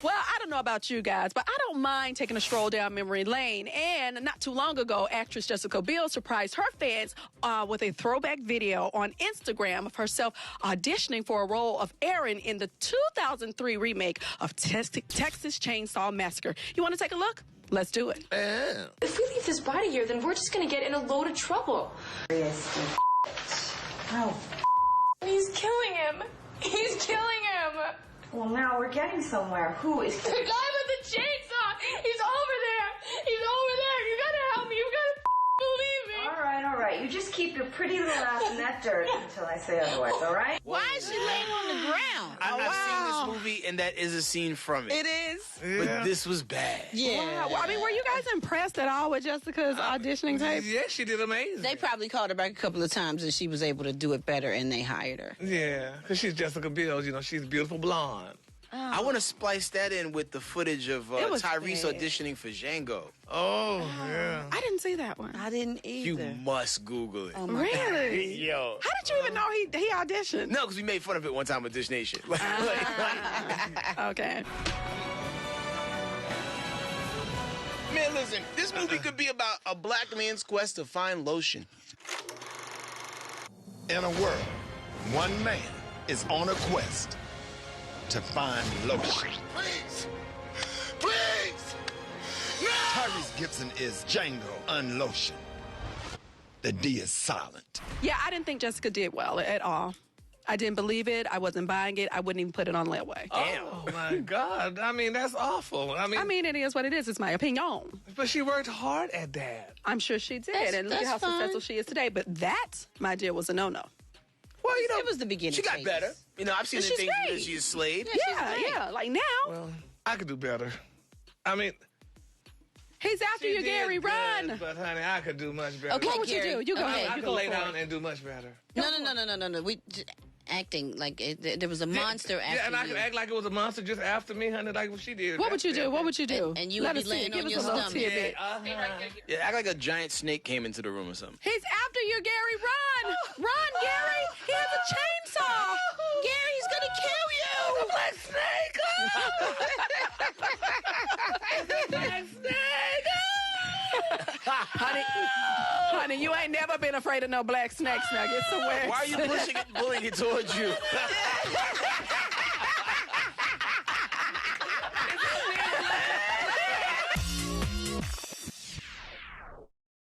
Well, I don't know about you guys, but I don't mind taking a stroll down memory lane. And not too long ago, actress Jessica Biel surprised her fans with a throwback video on Instagram of herself auditioning for a role of Erin in the 2003 remake of Texas Chainsaw Massacre. You want to take a look? Let's do it. If we leave this body here, then we're just going to get in a load of trouble. Oh. He's killing him. He's killing him. Well, now we're getting somewhere. Who is The guy with the chainsaw. He's over there. He's over there. You got to help me. You got to believe me. All right. You just keep your pretty little ass in that dirt until I say otherwise, all right? Why is she laying on the ground? I've seen this movie, and that is a scene from it. It is. But this was bad. Yeah. Wow. Well, I mean, were you guys impressed at all with Jessica's auditioning tape? Yeah, she did amazing. They probably called her back a couple of times and she was able to do it better and they hired her. Yeah, because she's Jessica Biel. You know, she's beautiful blonde. I want to splice that in with the footage of was Tyrese bad. auditioning for Django. Oh, yeah. I didn't see that one. I didn't either. You must Google it. Oh my God. Really? Yo. How did you even know he auditioned? No, because we made fun of it one time with Dish Nation. Okay. Man, listen, this movie could be about a black man's quest to find lotion. In a world, one man is on a quest to find lotion. Please! Please! No! Tyrese Gibson is Django Unlotion. The D is silent. Yeah, I didn't think Jessica did well at all. I didn't believe it. I wasn't buying it. I wouldn't even put it on layaway. Oh, my God. I mean, that's awful. I mean, it is what it is. It's my opinion. but she worked hard at that. I'm sure she did. That's- and look at how that's fine. successful she is today. But that, my dear, was a no-no. Well, you know, It was the beginning. she got stages. better. You know, I've seen But the she's things great. that she's slayed. Yeah. Like now, Well, I could do better. I mean, he's after she you, did Gary. good, Run. But, honey, I could do much better. Okay, What would you Gary. do? You go Okay. ahead. I You could go lay for down it. and do much better. No. We acting like there was a monster after Yeah, and I you. could act like it was a monster just after me, honey, like what she did. What would you do? What would you do? And you Let would be us see. laying Give on us your a little stomach. tidbit. Yeah, act like a giant snake came into the room or something. He's after you, Gary. Run. Run, Gary. He has a chainsaw. Gary's gonna kill you! Black snake. Black snake. Honey, you ain't never been afraid of no black snakes. Now get somewhere. Why are you pulling it towards you?